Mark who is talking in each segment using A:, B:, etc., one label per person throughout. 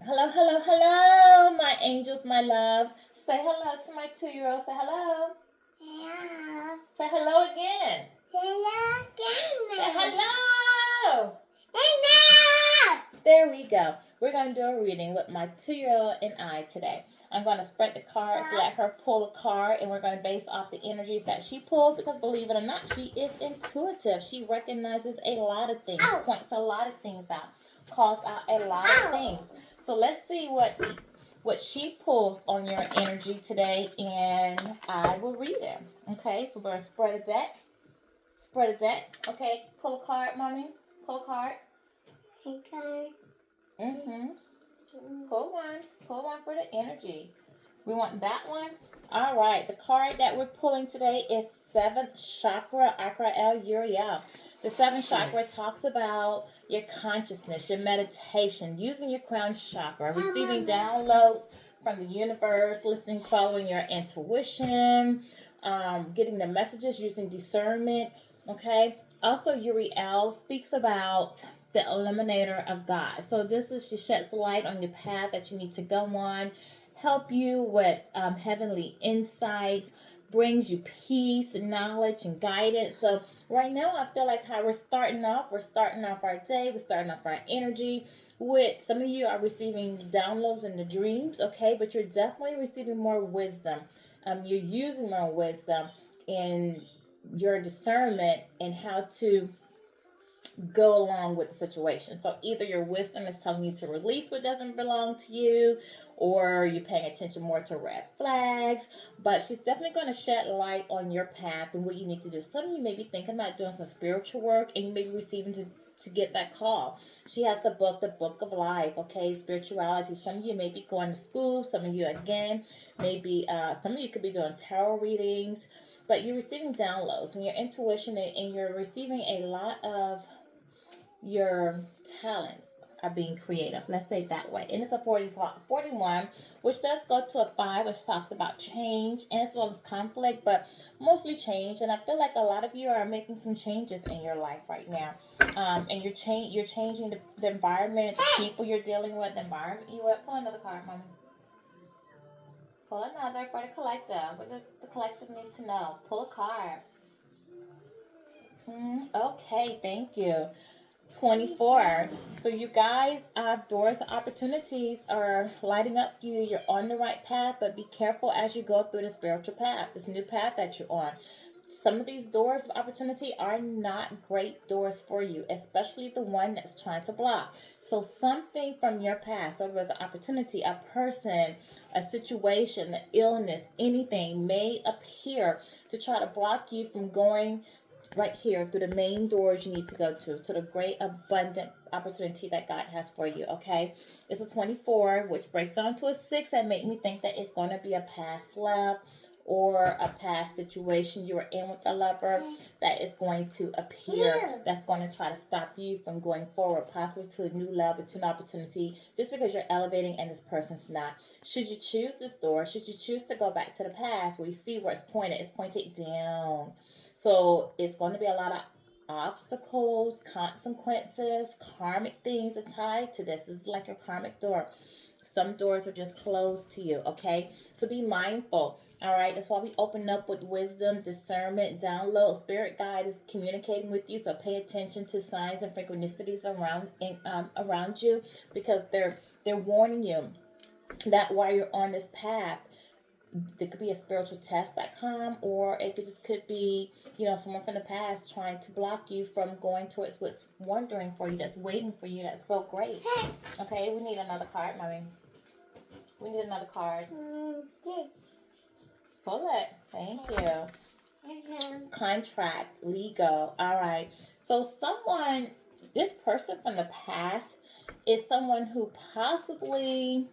A: Hello, hello, hello, my angels, my loves. Say hello to my 2-year-old. Say hello.
B: Hello.
A: Say hello again.
B: Hello.
A: Say hello.
B: Hello.
A: There we go. We're going to do a reading with my 2-year-old and I today. I'm going to spread the cards, let her pull a card, and we're going to base off the energies that she pulled because believe it or not, she is intuitive. She recognizes a lot of things, points a lot of things out, calls out a lot of things. So let's see what she pulls on your energy today, and I will read it. Okay, so we're going to spread a deck. Spread a deck. Okay, pull a card, mommy. Pull a card.
B: Okay.
A: Pull one. Pull one for the energy. We want that one. All right. The card that we're pulling today is 7th Chakra, Akra Uriel. The 7th chakra talks about your consciousness, your meditation, using your crown chakra, receiving downloads from the universe, listening, following your intuition, getting the messages, using discernment. Okay. Also, Uriel speaks about the eliminator of God. So this is just sheds light on your path that you need to go on, help you with heavenly insights, brings you peace, knowledge, and guidance. So right now, I feel like how we're starting off our day, we're starting off our energy. With some of you are receiving downloads in the dreams, okay, but you're definitely receiving more wisdom. You're using more wisdom in your discernment and how to go along with the situation. So either your wisdom is telling you to release what doesn't belong to you, or you're paying attention more to red flags. But she's definitely going to shed light on your path and what you need to do. Some of you may be thinking about doing some spiritual work, and you may be receiving to get that call. She has the book of life, okay, spirituality. Some of you may be going to school. Some of you, again, maybe some of you could be doing tarot readings. But you're receiving downloads and your intuition, and you're receiving a lot of your talents are being creative. Let's say it that way. And it's a 41, which does go to a 5, which talks about change and as well as conflict, but mostly change. And I feel like a lot of you are making some changes in your life right now. And you're changing the environment, the people you're dealing with, the environment you are. Pull another card, mommy. Pull another for the collective. What does the collective need to know? Pull a card. Okay, thank you. 24. So you guys, doors of opportunities are lighting up for you. You're on the right path, but be careful as you go through the spiritual path, this new path that you're on. Some of these doors of opportunity are not great doors for you, especially the one that's trying to block. So something from your past, whether it's an opportunity, a person, a situation, an illness, anything may appear to try to block you from going right here through the main doors you need to go to the great abundant opportunity that God has for you. Okay, it's a 24, which breaks down to a 6, that make me think that it's going to be a past love or a past situation you were in with a lover that is going to appear, that's going to try to stop you from going forward, possibly to a new level, to an opportunity, just because you're elevating and this person's not. Should you choose this door, should you choose to go back to the past, where you see where it's pointed down. So it's going to be a lot of obstacles, consequences, karmic things tied to this. This is like your karmic door. Some doors are just closed to you, okay? So be mindful. All right, that's why we open up with wisdom, discernment, download. Spirit guide is communicating with you, so pay attention to signs and synchronicities around you, because they're warning you that while you're on this path, it could be a spiritual test that come, or it could be, someone from the past trying to block you from going towards what's wondering for you, that's waiting for you, that's so great. Okay, we need another card, mommy. We need another card. Pull it. Thank you. Contract, legal. All right. So this person from the past is someone who possibly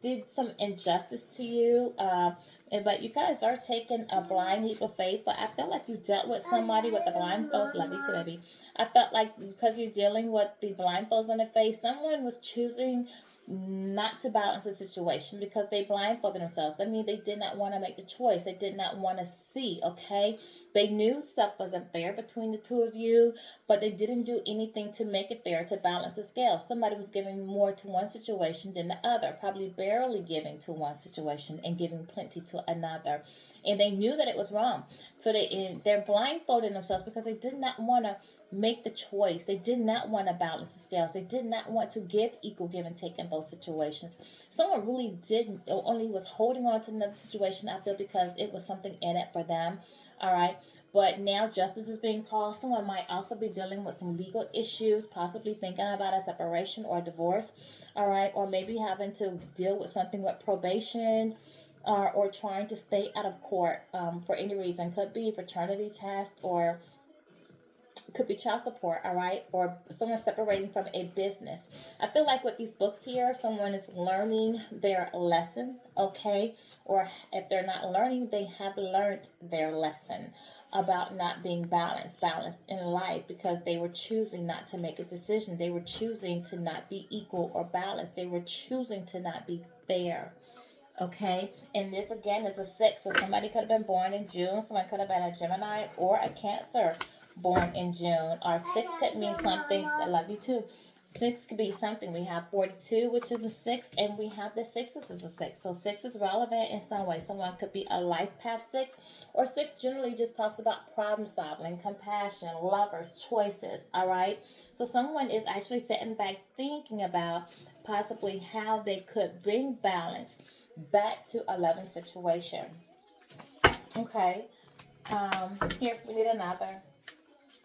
A: did some injustice to you. But you guys are taking a blind leap of faith. But I feel like you dealt with somebody with the blindfolds. Love you too, baby. I felt like because you're dealing with the blindfolds on the face, someone was choosing not to balance the situation because they blindfolded themselves. That means they did not want to make the choice. They did not want to see, okay? They knew stuff wasn't fair between the two of you, but they didn't do anything to make it fair, to balance the scale. Somebody was giving more to one situation than the other, probably barely giving to one situation and giving plenty to another. And they knew that it was wrong. So they're blindfolding themselves because they did not want to make the choice. They did not want to balance the scales. They did not want to give equal give and take in both situations. Someone really did only was holding on to another situation, I feel, because it was something in it for them. All right. But now justice is being called. Someone might also be dealing with some legal issues, possibly thinking about a separation or a divorce. All right. Or maybe having to deal with something with probation, or trying to stay out of court for any reason. Could be paternity test, or could be child support, all right, or someone separating from a business. I feel like with these books here, someone is learning their lesson, okay, or if they're not learning, they have learned their lesson about not being balanced in life, because they were choosing not to make a decision. They were choosing to not be equal or balanced. They were choosing to not be fair. Okay, and this again is a six, so somebody could have been born in June, someone could have been a Gemini or a Cancer born in June. Or six could mean something. I love you too. Six could be something. We have 42, which is a six, and we have the sixes as a six. So six is relevant in some way. Someone could be a life path six, or six generally just talks about problem solving, compassion, lovers, choices. All right. So someone is actually sitting back thinking about possibly how they could bring balance back to a loving situation. Okay. Here we need another.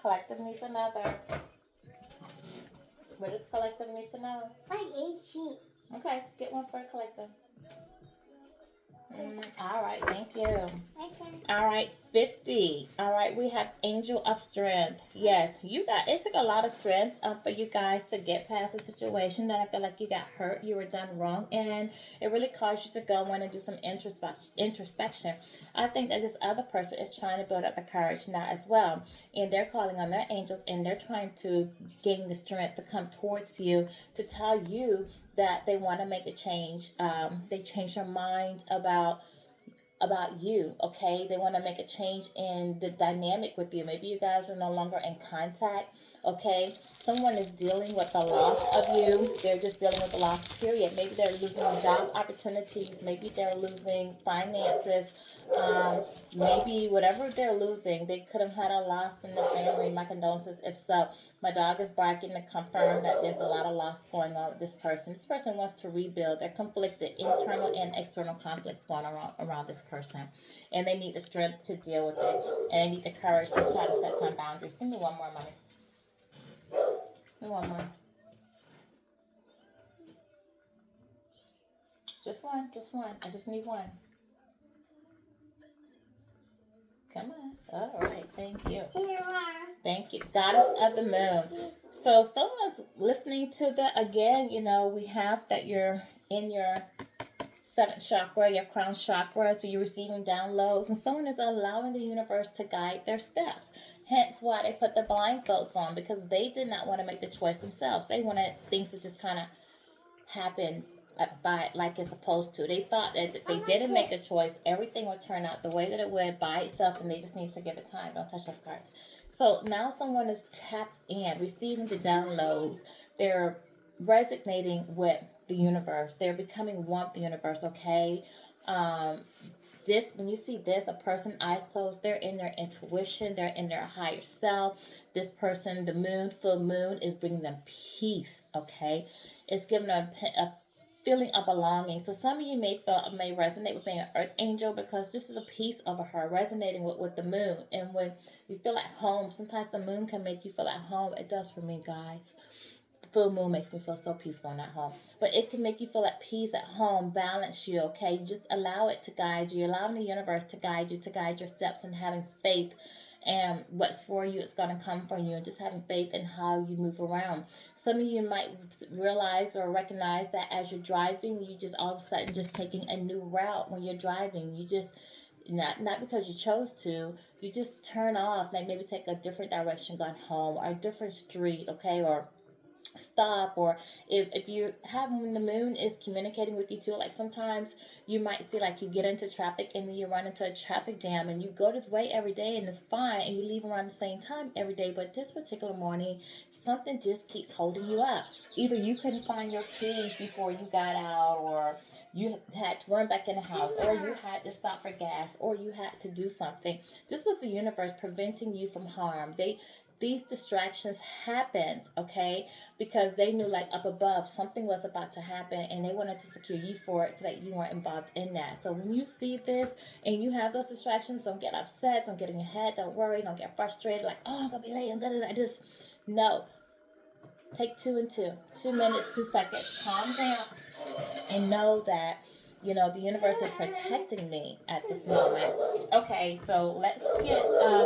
A: Collective needs another. What does collective need to know? Okay, get one for the collective. All right, thank you. All right, 50. All right, we have Angel of Strength. Yes, you got it. Took a lot of strength for you guys to get past the situation that I feel like you got hurt, you were done wrong, and it really caused you to go in and do some introspection. I think that this other person is trying to build up the courage now as well, and they're calling on their angels, and they're trying to gain the strength to come towards you to tell you that they want to make a change. They change their mind about you, okay? They want to make a change in the dynamic with you. Maybe you guys are no longer in contact, okay? Someone is dealing with the loss of you. They're just dealing with the loss, period. Maybe they're losing job opportunities. Maybe they're losing finances. Um, Maybe whatever they're losing, they could have had a loss in the family. My condolences if so. My dog is barking to confirm that there's a lot of loss going on with this person. This person wants to rebuild. They're conflicted, internal and external conflicts going around this person. And they need the strength to deal with it. And they need the courage to try to set some boundaries. Give me one more, mommy. Give me one more. Just one, just one. I just need one. Come on. All right. Thank you. Thank you. Goddess of the Moon. So someone's listening to that again. You know, we have that you're in your seventh chakra, your crown chakra, so you're receiving downloads, and someone is allowing the universe to guide their steps. Hence why they put the blindfolds on, because they did not want to make the choice themselves. They wanted things to just kind of happen by like it's supposed to. They thought that if they didn't make a choice, everything would turn out the way that it would by itself, and they just need to give it time. Don't touch those cards. So now someone is tapped in, receiving the downloads. They're resonating with the universe. They're becoming one with the universe. Okay. Um, this when you see this, a person eyes closed, they're in their intuition, they're in their higher self. This person, the moon, full moon, is bringing them peace. Okay, it's giving them a feeling of belonging. So some of you may resonate with being an earth angel, because this is a piece of her resonating with the moon. And when you feel at home, sometimes the moon can make you feel at home. It does for me, guys. Full moon makes me feel so peaceful and at home. But it can make you feel at peace at home, balance you, okay? You just allow it to guide you. Allowing the universe to guide you, to guide your steps, and having faith. And what's for you, it's going to come from you. And just having faith in how you move around. Some of you might realize or recognize that as you're driving, you just all of a sudden just taking a new route when you're driving. You just, not because you chose to, you just turn off, like maybe take a different direction going home, or a different street, okay? Or stop, or if you have, when the moon is communicating with you too, like sometimes you might see like you get into traffic and then you run into a traffic jam and you go this way every day and it's fine and you leave around the same time every day, but this particular morning something just keeps holding you up. Either you couldn't find your keys before you got out, or you had to run back in the house, or you had to stop for gas, or you had to do something. This was the universe preventing you from harm. These distractions happened, okay, because they knew like up above something was about to happen and they wanted to secure you for it so that you weren't involved in that. So when you see this and you have those distractions, don't get upset, don't get in your head, don't worry, don't get frustrated like, oh, I'm gonna be late, I'm gonna just no. Take 2 and 2, 2 minutes, 2 seconds, calm down, and know that the universe is protecting me at this moment. Okay, so let's get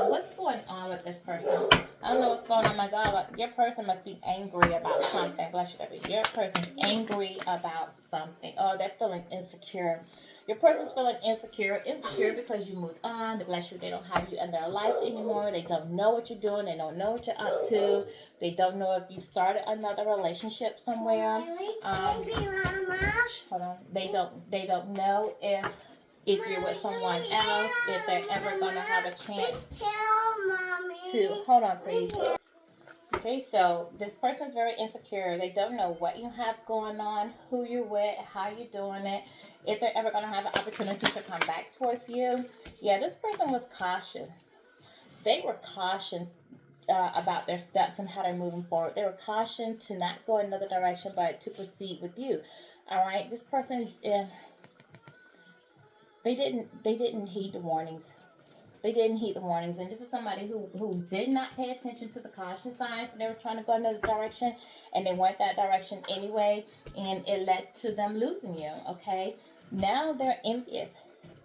A: what's going on with this person. I don't know what's going on, my dog, but your person must be angry about something. Bless you, baby. Your person's angry about something. Oh, they're feeling insecure. Your person's feeling insecure because you moved on. Bless you, they don't have you in their life anymore. They don't know what you're doing. They don't know what you're up to. They don't know if you started another relationship somewhere. Hold on. They don't know if you're with someone else, if they're ever gonna have a chance to hold on, please. Okay, so this person's very insecure. They don't know what you have going on, who you're with, how you're doing it, if they're ever gonna have an opportunity to come back towards you. Yeah, this person was cautioned. They were cautioned about their steps and how they're moving forward. They were cautioned to not go another direction, but to proceed with you. All right, this person, they didn't heed the warnings. They didn't heed the warnings, and this is somebody who did not pay attention to the caution signs when they were trying to go another direction, and they went that direction anyway, and it led to them losing you. Okay, now they're envious.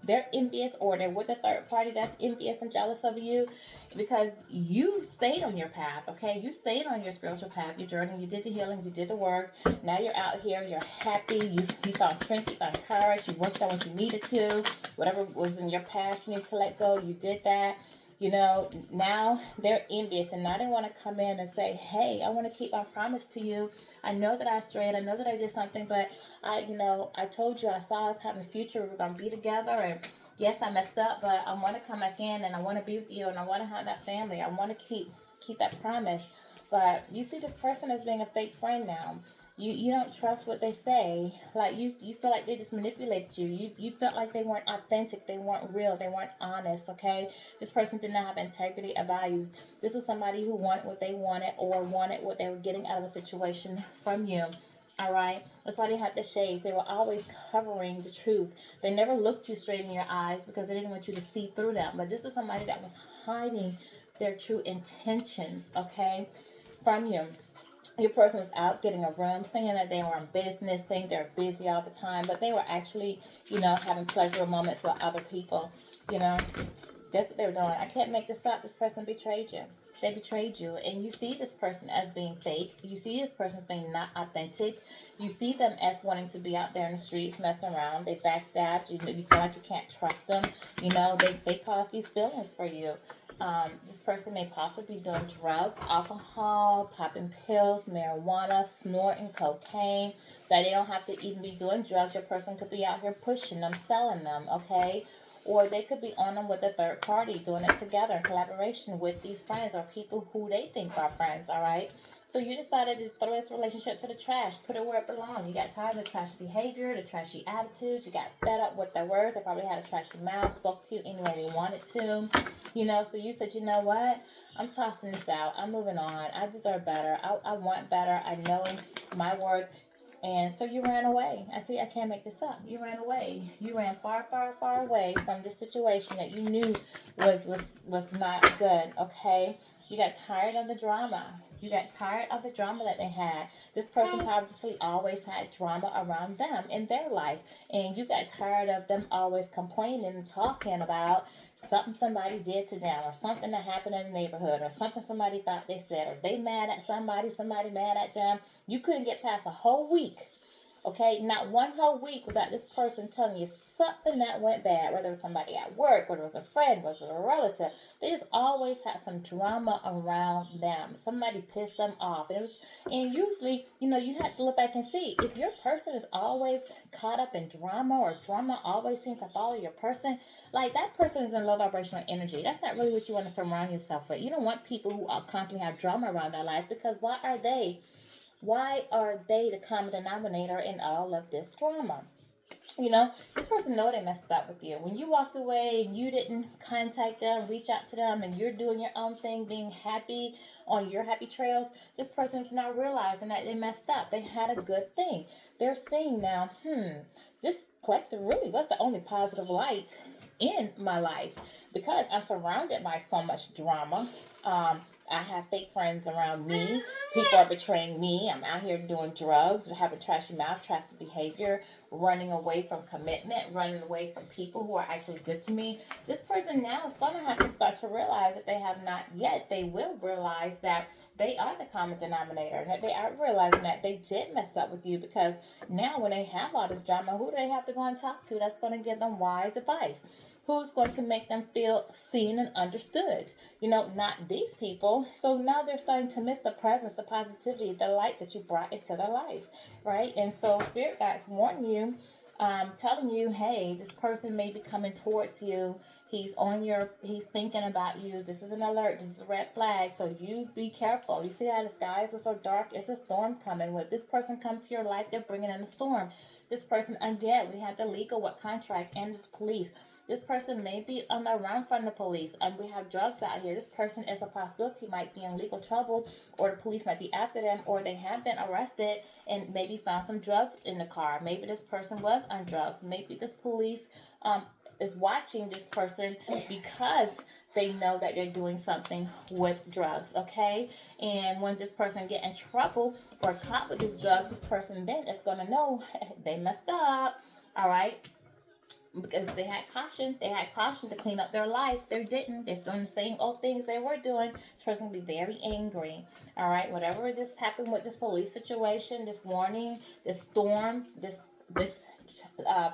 A: They're envious, or they're with a third party that's envious and jealous of you because you stayed on your path, okay? You stayed on your spiritual path, your journey. You did the healing, you did the work. Now you're out here, you're happy, you found strength, you found courage, you worked on what you needed to. Whatever was in your past you need to let go, you did that. Now they're envious, and now they want to come in and say, hey, I want to keep my promise to you. I know that I strayed, I know that I did something, but I told you, I saw us having a future, we were going to be together, and yes, I messed up, but I want to come back in, and I want to be with you, and I want to have that family. I want to keep that promise. But you see this person as being a fake friend now. You don't trust what they say. Like you feel like they just manipulated you. You felt like they weren't authentic, they weren't real, they weren't honest, okay? This person did not have integrity or values. This was somebody who wanted what they wanted, or wanted what they were getting out of a situation from you. All right, that's why they had the shades. They were always covering the truth. They never looked you straight in your eyes because they didn't want you to see through them. But this is somebody that was hiding their true intentions, okay, from you. Your person was out getting a room, saying that they were in business, saying they're busy all the time, but they were actually, having pleasurable moments with other people. You know, that's what they were doing. I can't make this up. This person betrayed you. They betrayed you. And you see this person as being fake. You see this person as being not authentic. You see them as wanting to be out there in the streets, messing around. They backstabbed you. You feel like you can't trust them. They cause these feelings for you. This person may possibly be doing drugs, alcohol, popping pills, marijuana, snorting cocaine. That they don't have to even be doing drugs. Your person could be out here pushing them, selling them, okay? Or they could be on them with a third party, doing it together in collaboration with these friends or people who they think are friends, all right? So you decided to throw this relationship to the trash, put it where it belongs. You got tired of the trashy behavior, the trashy attitudes. You got fed up with their words. They probably had a trashy mouth, spoke to you any way they wanted to. So you said, you know what? I'm tossing this out. I'm moving on. I deserve better. I want better. I know my worth. And so you ran away. I can't make this up. You ran away. You ran far, far, far away from this situation that you knew was not good, okay? You got tired of the drama. You got tired of the drama that they had. This person probably always had drama around them in their life. And you got tired of them always complaining and talking about something somebody did to them, or something that happened in the neighborhood, or something somebody thought they said, or they mad at somebody mad at them. You couldn't get past a whole week Okay, not one whole week without this person telling you something that went bad, whether it was somebody at work, whether it was a friend, whether it was a relative. They just always had some drama around them. Somebody pissed them off. And usually, you have to look back and see if your person is always caught up in drama, or drama always seems to follow your person, like that person is in low vibrational energy. That's not really what you want to surround yourself with. You don't want people who constantly have drama around their life, because why are they? Why are they the common denominator in all of this drama? This person know they messed up with you. When you walked away and you didn't contact them, reach out to them, and you're doing your own thing, being happy on your happy trails, this person's not realizing that they messed up. They had a good thing. They're seeing now, this collective really was the only positive light in my life, because I'm surrounded by so much drama. I have fake friends around me. People are betraying me. I'm out here doing drugs, having trashy mouth, trashy behavior, running away from commitment, running away from people who are actually good to me. This person now is going to have to start to realize, that they have not yet, they will realize that they are the common denominator, that they are realizing that they did mess up with you, because now when they have all this drama, who do they have to go and talk to that's going to give them wise advice? Who's going to make them feel seen and understood? Not these people. So now they're starting to miss the presence, the positivity, the light that you brought into their life, right? And so spirit guides warn you, telling you, hey, this person may be coming towards you. He's thinking about you. This is an alert. This is a red flag. So you be careful. You see how the skies are so dark? It's a storm coming. When this person comes to your life, they're bringing in a storm. This person, again, we have the legal, what contract, and this police. This person may be on the run from the police, and we have drugs out here. This person is a possibility might be in legal trouble, or the police might be after them, or they have been arrested and maybe found some drugs in the car. Maybe this person was on drugs. Maybe this police is watching this person because they know that they're doing something with drugs, okay? And when this person get in trouble or caught with these drugs, this person then is going to know they messed up, all right? Because they had caution. They had caution to clean up their life. They didn't. They're doing the same old things they were doing. This person will be very angry. All right. Whatever just happened with this police situation, this warning, this storm, this uh,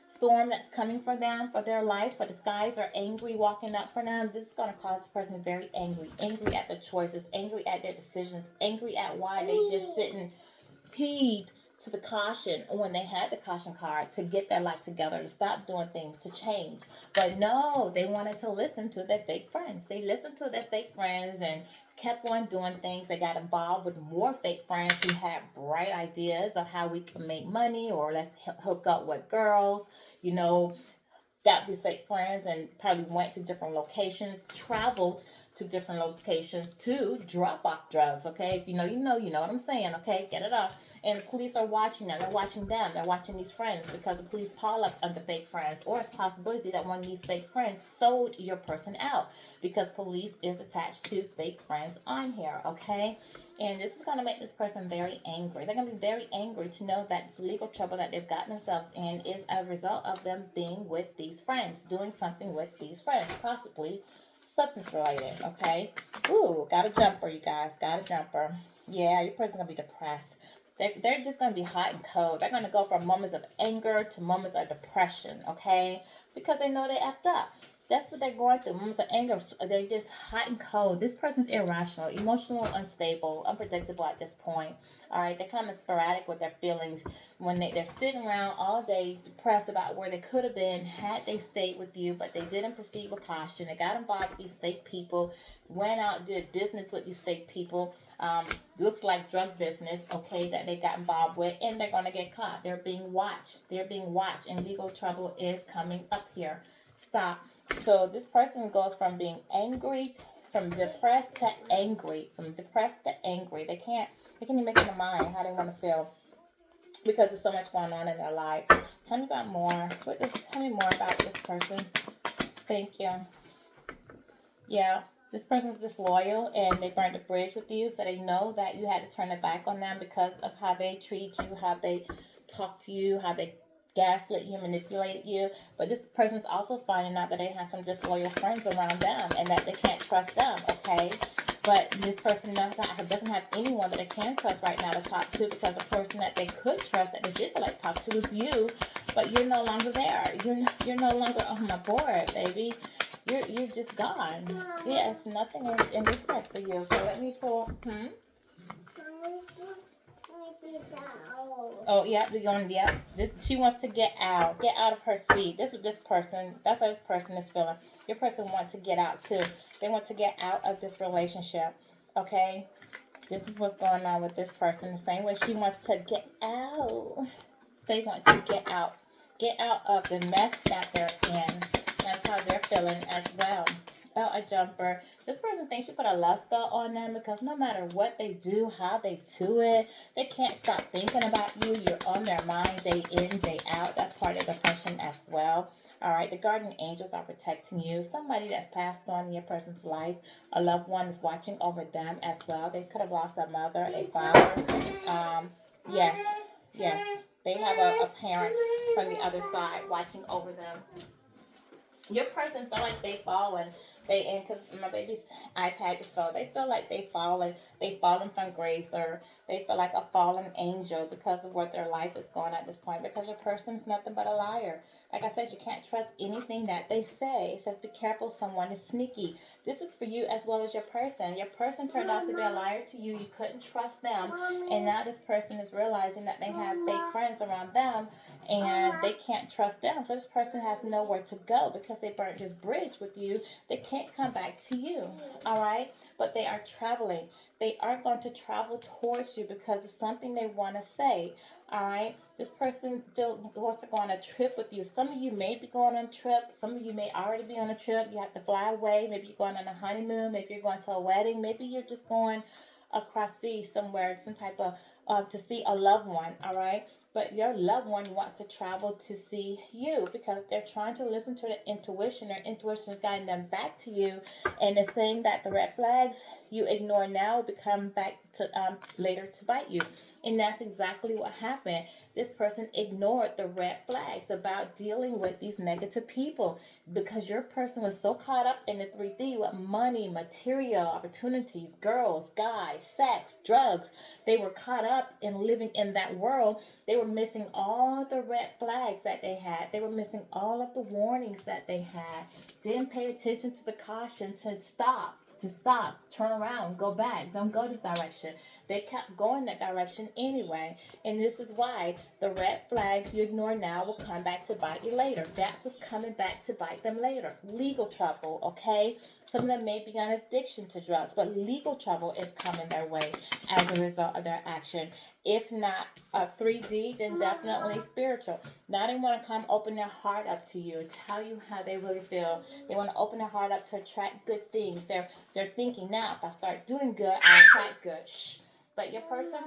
A: storm that's coming for them, for their life, for the skies are angry walking up for them. This is going to cause this person very angry. Angry at their choices. Angry at their decisions. Angry at why they just didn't heed to the caution when they had the caution card to get their life together, to stop doing things, to change. But no, they wanted to listen to their fake friends. They listened to their fake friends and kept on doing things. They got involved with more fake friends who had bright ideas of how we can make money, or let's hook up with girls, you know, got these fake friends and probably went to different locations, traveled to different locations to drop off drugs. Okay, if you know what I'm saying. Okay, get it off. And the police are watching them. They're watching them. They're watching these friends, because the police pile up under fake friends, or it's a possibility that one of these fake friends sold your person out, because police is attached to fake friends on here. Okay, and this is going to make this person very angry. They're going to be very angry to know that this legal trouble that they've gotten themselves in is a result of them being with these friends, doing something with these friends, possibly substance related, okay? Ooh, got a jumper, you guys. Got a jumper. Yeah, your person's going to be depressed. They're just going to be hot and cold. They're going to go from moments of anger to moments of depression, okay? Because they know they effed up. That's what they're going through. Moments of anger. They're just hot and cold. This person's irrational, emotional, unstable, unpredictable at this point. All right, they're kind of sporadic with their feelings when they're sitting around all day depressed about where they could have been had they stayed with you, but they didn't proceed with caution. They got involved with these fake people, went out, did business with these fake people. Looks like drug business, okay, that they got involved with, and they're going to get caught. They're being watched. They're being watched, and legal trouble is coming up here. Stop. So this person goes from being angry, from depressed to angry, from depressed to angry. They can't even make up their mind how they want to feel, because there's so much going on in their life. Tell me about more. Tell me more about this person. Thank you. Yeah, this person's disloyal, and they burned a bridge with you, so they know that you had to turn it back on them because of how they treat you, how they talk to you, how they gaslit you, manipulate you. But this person's also finding out that they have some disloyal friends around them, and that they can't trust them, okay? But this person doesn't have anyone that they can trust right now to talk to, because the person that they could trust, that they did feel like talk to, is you. But you're no longer there. You're no longer on my board, baby. You're just gone. Yes, nothing in this deck for you. So let me pull. Oh yeah, we're going. Yeah, she wants to get out of her seat. This is this person. That's how this person is feeling. Your person wants to get out too. They want to get out of this relationship. Okay, this is what's going on with this person. The same way she wants to get out. They want to get out of the mess that they're in. That's how they're feeling as well. Oh, a jumper. This person thinks you put a love spell on them, because no matter what they do, how they do it, they can't stop thinking about you. You're on their mind day in, day out. That's part of depression as well. All right, the guardian angels are protecting you. Somebody that's passed on in your person's life, a loved one, is watching over them as well. They could have lost a mother, a father. Yes, yes. They have a parent from the other side watching over them. Your person feel like they fallen. Because my baby's iPad just fell. They feel like they've fallen from grace, or they feel like a fallen angel because of what their life is going at this point. Because your person's nothing but a liar. Like I said, you can't trust anything that they say. It says, be careful, someone is sneaky. This is for you as well as your person. Your person turned out to be a liar to you. You couldn't trust them. And now this person is realizing that they have fake friends around them, and they can't trust them. So this person has nowhere to go, because they burnt this bridge with you. They can't come back to you. All right? But they are traveling. They are going to travel towards you because it's something they want to say. All right? This person wants to go on a trip with you. Some of you may be going on a trip. Some of you may already be on a trip. You have to fly away. Maybe you're going on a honeymoon. Maybe you're going to a wedding. Maybe you're just going across sea somewhere, some type of to see a loved one. All right, but your loved one wants to travel to see you, because they're trying to listen to the intuition. Their intuition is guiding them back to you, and it's saying that the red flags you ignore now become back to later to bite you. And that's exactly what happened. This person ignored the red flags about dealing with these negative people, because your person was so caught up in the 3D with money, material, opportunities, girls, guys, sex, drugs. They were caught up in living in that world. They were missing all the red flags that they had. They were missing all of the warnings that they had. Didn't pay attention to the caution to stop, turn around, go back, don't go this direction. They kept going that direction anyway. And this is why the red flags you ignore now will come back to bite you later. That was coming back to bite them later. Legal trouble, okay? Some of them may be on addiction to drugs, but legal trouble is coming their way as a result of their action. If not 3D, then definitely spiritual. Now they want to come open their heart up to you, tell you how they really feel. They want to open their heart up to attract good things. They're thinking, now if I start doing good, I'll attract good. Shh. But your person,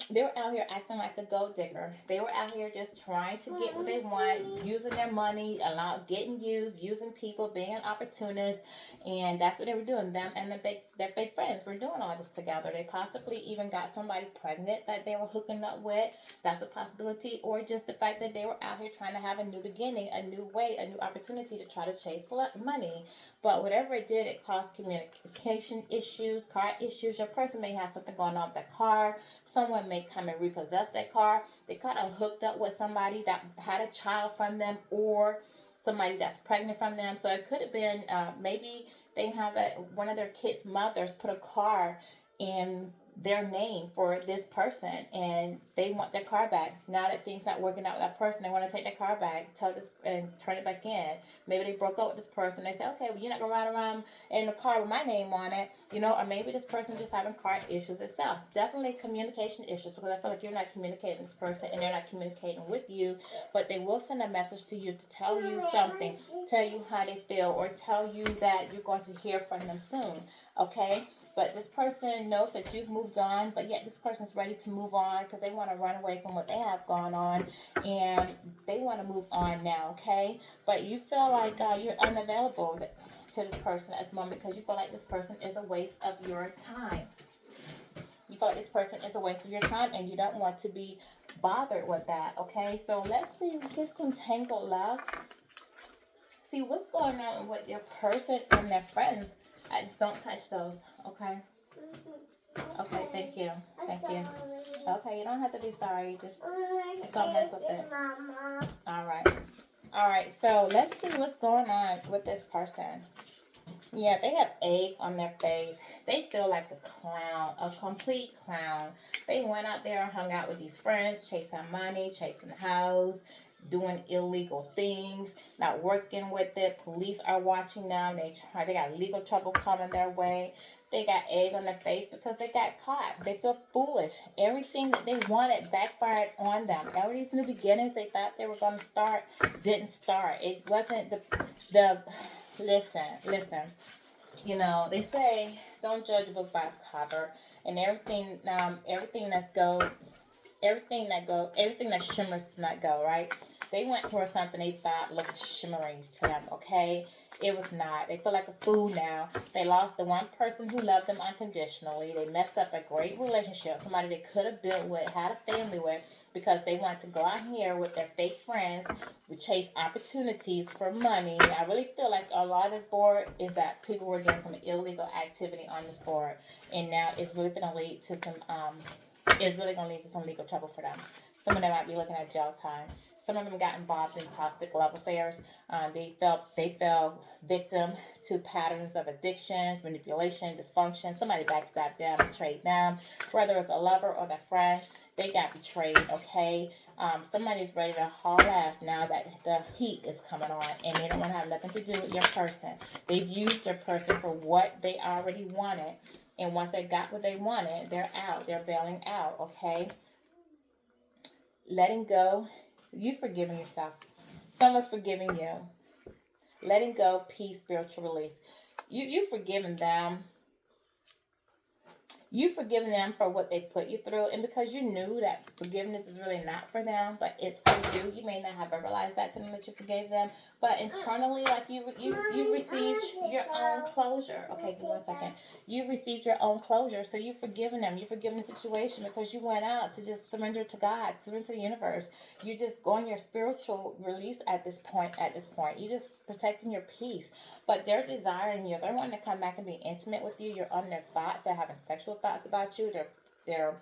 A: they were out here acting like a gold digger. They were out here just trying to get what they want, using their money, getting used, using people, being an opportunist, and that's what they were doing. Them and their big friends were doing all this together. They possibly even got somebody pregnant that they were hooking up with. That's a possibility, or just the fact that they were out here trying to have a new beginning, a new way, a new opportunity to try to chase money. But whatever it did, it caused communication issues, car issues. Your person may have something going on with their car. Someone may come and repossess their car. They kind of hooked up with somebody that had a child from them, or somebody that's pregnant from them. So it could have been maybe they have one of their kids' mothers put a car in their name for this person, and they want their car back. Now that things not working out with that person, they want to take their car back, tell this and turn it back in. Maybe they broke up with this person. They say, okay, well, you're not gonna ride around in the car with my name on it, or maybe this person just having car issues itself. Definitely communication issues, because I feel like you're not communicating with this person and they're not communicating with you. But they will send a message to you to tell you something, tell you how they feel, or tell you that you're going to hear from them soon. Okay. But this person knows that you've moved on, but yet this person's ready to move on, because they want to run away from what they have gone on, and they want to move on now, okay? But you feel like you're unavailable to this person at this moment, because you feel like this person is a waste of your time. You feel like this person is a waste of your time, and you don't want to be bothered with that, okay? So let's see, get some tangled love. See what's going on with your person and their friends I just don't touch those, okay? Okay, thank you. Thank you. Okay, you don't have to be sorry. Just don't mess with it.
B: Mama.
A: All right. All right, so let's see what's going on with this person. Yeah, they have egg on their face. They feel like a clown, a complete clown. They went out there and hung out with these friends, chasing money, chasing the house, doing illegal things, not working with it. Police are watching them. They got legal trouble coming their way. They got egg on their face because they got caught. They feel foolish. Everything that they wanted backfired on them. All these new beginnings they thought they were going to start didn't start. It wasn't the listen. You know, they say don't judge a book by its cover, and everything that shimmers to not go, right? They went towards something they thought looked shimmering to them, okay? It was not. They feel like a fool now. They lost the one person who loved them unconditionally. They messed up a great relationship, somebody they could have built with, had a family with, because they wanted to go out here with their fake friends, would chase opportunities for money. I really feel like a lot of this board is that people were doing some illegal activity on this board, and now it's really going to lead to some legal trouble for them. Some of them might be looking at jail time. Some of them got involved in toxic love affairs. They fell victim to patterns of addictions, manipulation, dysfunction. Somebody backstabbed them, betrayed them, whether it's a lover or their friend. They got betrayed. Okay, somebody's ready to haul ass now that the heat is coming on, and they don't want to have nothing to do with your person. They've used their person for what they already wanted, and once they got what they wanted, they're out. They're bailing out. Okay, letting go. You've forgiven yourself. Someone's forgiven you. Letting go, peace, spiritual release. You've forgiven them. You've forgiven them for what they put you through, and because you knew that forgiveness is really not for them, but it's for you. You may not have ever realized that to them that you forgave them, but internally, like you received your own closure. Okay, give me 1 second. You've received your own closure, so you've forgiven them. You've forgiven the situation because you went out to just surrender to God, surrender to the universe. You're just going your spiritual release at this point. You're just protecting your peace. But they're desiring you. They're wanting to come back and be intimate with you. You're on their thoughts. They're having sexual thoughts about you. They're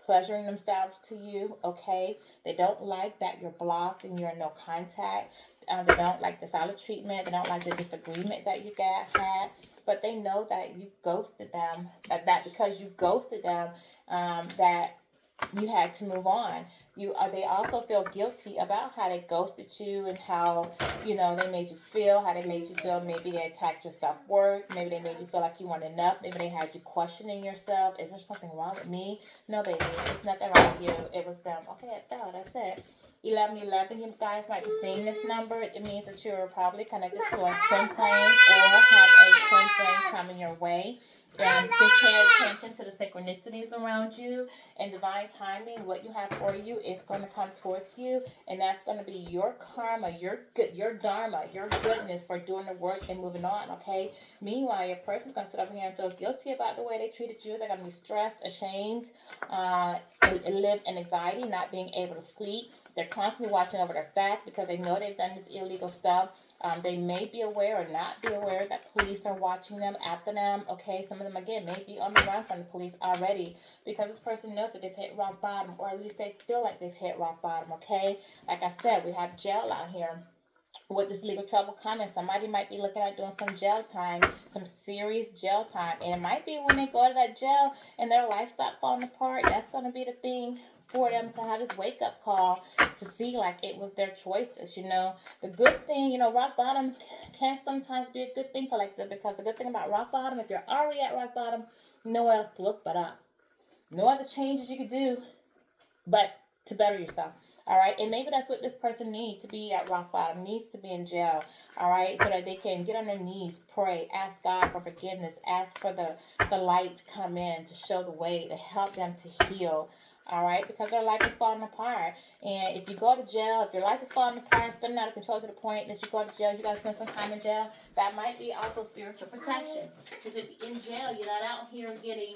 A: pleasuring themselves to you. Okay. They don't like that you're blocked and you're in no contact. They don't like the silent treatment. They don't like the disagreement that you had. But they know that you ghosted them. That because you ghosted them, that you had to move on. They also feel guilty about how they ghosted you and how they made you feel. How they made you feel. Maybe they attacked your self-worth. Maybe they made you feel like you weren't enough. Maybe they had you questioning yourself. Is there something wrong with me? No, baby, there's nothing wrong with you. It was them. Okay, it fell. That's it. 1111, you guys might be seeing this number. It means that you're probably connected to a twin flame or have a twin flame coming your way. Just pay attention to the synchronicities around you and divine timing. What you have for you is going to come towards you, and that's going to be your karma, your dharma, your goodness for doing the work and moving on. Okay. Meanwhile, your person's going to sit up here and feel guilty about the way they treated you. They're going to be stressed, ashamed, and live in anxiety, not being able to sleep. They're constantly watching over their back because they know they've done this illegal stuff. They may be aware or not be aware that police are watching them, after them. Okay, some of them, again, may be on the run from the police already because this person knows that they've hit rock bottom, or at least they feel like they've hit rock bottom. Okay, like I said, we have jail out here. With this legal trouble coming, somebody might be looking at doing some jail time, some serious jail time. And it might be when they go to that jail and their life starts falling apart, that's going to be the thing for them to have this wake-up call to see like it was their choices. The good thing, rock bottom can sometimes be a good thing, collective, because the good thing about rock bottom, if you're already at rock bottom, nowhere else to look but up. No other changes you could do but to better yourself. All right, and maybe that's what this person needs, to be at rock bottom, needs to be in jail. All right, so that they can get on their knees, pray, ask God for forgiveness, ask for the light to come in, to show the way, to help them to heal. All right, because their life is falling apart. And if you go to jail, if your life is falling apart, spinning out of control to the point that you go to jail, you got to spend some time in jail, that might be also spiritual protection. Because if you're in jail, you're not out here getting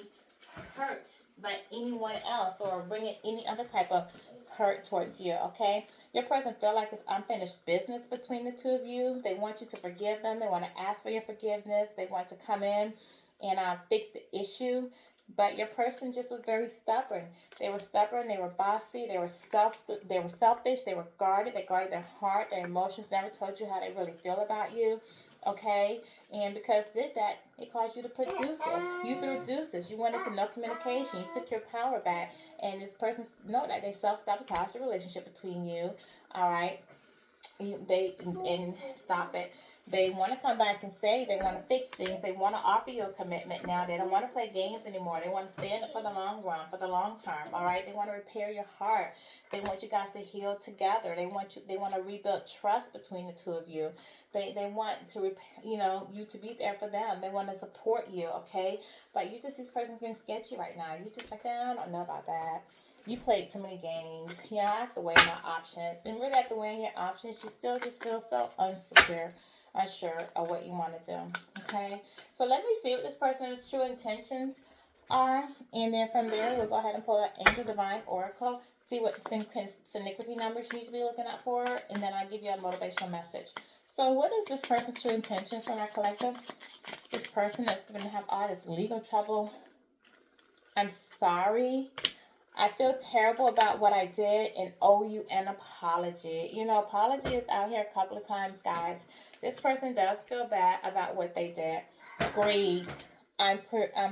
A: hurt by anyone else or bringing any other type of hurt towards you, okay? Your person feel like it's unfinished business between the two of you. They want you to forgive them. They want to ask for your forgiveness. They want to come in and fix the issue. But your person just was very stubborn. They were stubborn. They were bossy. They were selfish. They were guarded. They guarded their heart, their emotions. Never told you how they really feel about you. Okay, and because did that, it caused you to put deuces. You threw deuces. You wanted to no communication. You took your power back, and this person know that they self-sabotage the relationship between you. All right, and stop it. They want to come back and say they want to fix things. They want to offer you a commitment now. They don't want to play games anymore. They want to stand up for the long run, for the long term. All right. They want to repair your heart. They want you guys to heal together. They want you. They want to rebuild trust between the two of you. They want to repair, you to be there for them. They want to support you. Okay. But this person's being sketchy right now. You just like, I don't know about that. You played too many games. I have to weigh my options. And really after weighing your options, you still just feel so unsure of what you want to do. Okay? So let me see what this person's true intentions are. And then from there, we'll go ahead and pull an Angel Divine Oracle. See what synchronicity numbers you need to be looking out for. And then I'll give you a motivational message. So what is this person's true intentions from our collective? This person that's going to have all this legal trouble. I'm sorry. I feel terrible about what I did and owe you an apology. Apology is out here a couple of times, guys. This person does feel bad about what they did. Greed. I'm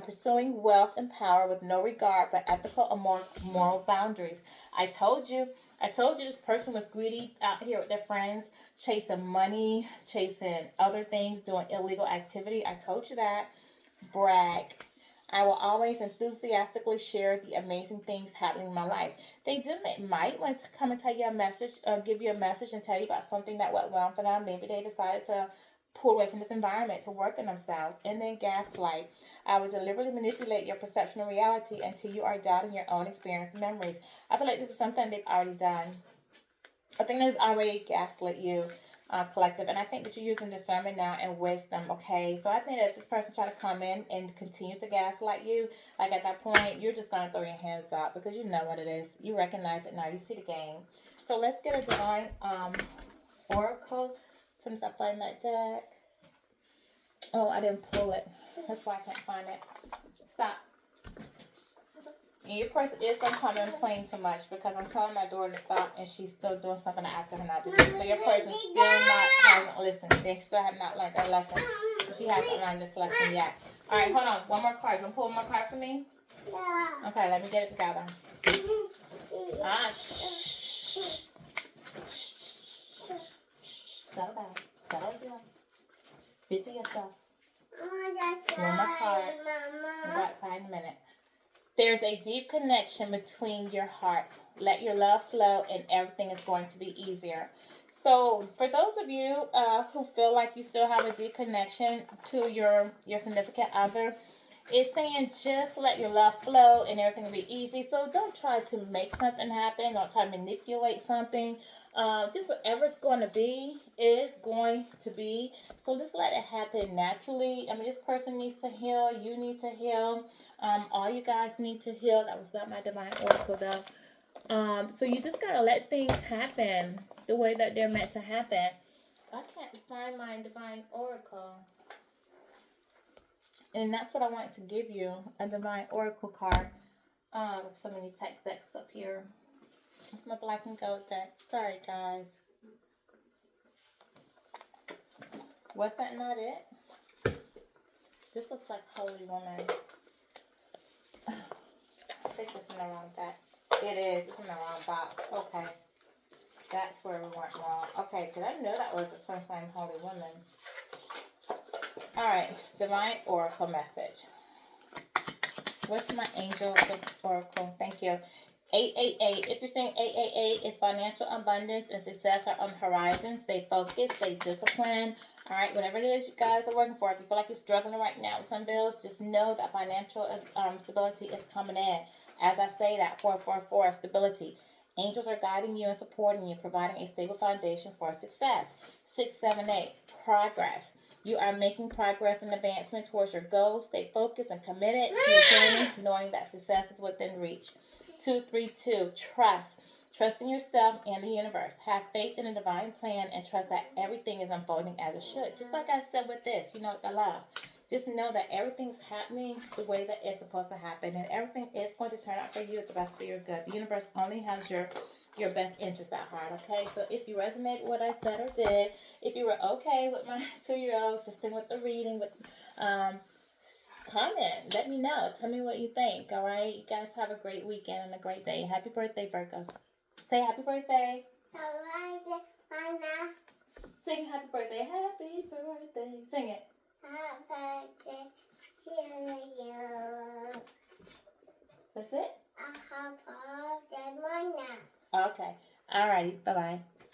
A: pursuing wealth and power with no regard for ethical or moral boundaries. I told you this person was greedy out here with their friends, chasing money, chasing other things, doing illegal activity. I told you that. Brag. I will always enthusiastically share the amazing things happening in my life. They might want to come and tell you a message, give you a message and tell you about something that went well for them. Maybe they decided to pull away from this environment to work on themselves. And then gaslight. I will deliberately manipulate your perception of reality until you are doubting your own experience and memories. I feel like this is something they've already done. I think they've already gaslit you. Collective, and I think that you're using discernment now and wisdom. Okay, so I think that if this person try to come in and continue to gaslight you, like at that point you're just gonna throw your hands up because you know what it is. You recognize it now. You see the game. So let's get a divine oracle. As soon as I find that deck. Oh, I didn't pull it. That's why I can't find it. Stop. And your person is going to come in playing too much because I'm telling my daughter to stop and she's still doing something I asked her not to do. So your person still hasn't listened. They still have not learned their lesson. She hasn't learned this lesson yet. All right, hold on. One more card. You want to pull one more card for me?
B: Yeah.
A: Okay, let me get it together. Shh. Settle down. Settle down. Busy yourself. One more card. We'll go outside in a minute. There's a deep connection between your hearts. Let your love flow and everything is going to be easier. So for those of you who feel like you still have a deep connection to your significant other, it's saying just let your love flow and everything will be easy. So don't try to make something happen. Don't try to manipulate something. Just whatever's going to be is going to be. So just let it happen naturally. I mean, this person needs to heal. You need to heal. All you guys need to heal. That was not my divine oracle though. So you just gotta let things happen the way that they're meant to happen. I can't find my divine oracle. And that's what I wanted to give you, a divine oracle card. So many tech decks up here. It's my black and gold deck. Sorry guys. Was that not it? This looks like Holy Woman. I think it's in the wrong deck. It is. It's in the wrong box. Okay. That's where we went wrong. Okay, because I know that was a twin flame Holy Woman. Alright. Divine Oracle message. What's my angel oracle? Thank you. 888. If you're saying 888, it's financial abundance and success are on the horizon. Stay focused. Stay disciplined. All right, whatever it is you guys are working for, if you feel like you're struggling right now with some bills, just know that financial stability is coming in. As I say that, 444, stability. Angels are guiding you and supporting you, providing a stable foundation for success. 678, progress. You are making progress and advancement towards your goals. Stay focused and committed to your journey, knowing that success is within reach. 232, trust. Trust in yourself and the universe. Have faith in a divine plan and trust that everything is unfolding as it should. Just like I said with this, the love. Just know that everything's happening the way that it's supposed to happen, and everything is going to turn out for you at the best of your good. The universe only has your best interest at heart, okay? So if you resonate with what I said or did, if you were okay with my 2-year-old assisting with the reading, comment. Let me know. Tell me what you think, all right? You guys have a great weekend and a great day. Happy birthday, Virgos. Say happy birthday. Sing happy birthday. Happy birthday. Sing it.
B: Happy birthday to you.
A: That's it?
B: Happy birthday, Mona.
A: Okay. All righty. Bye-bye.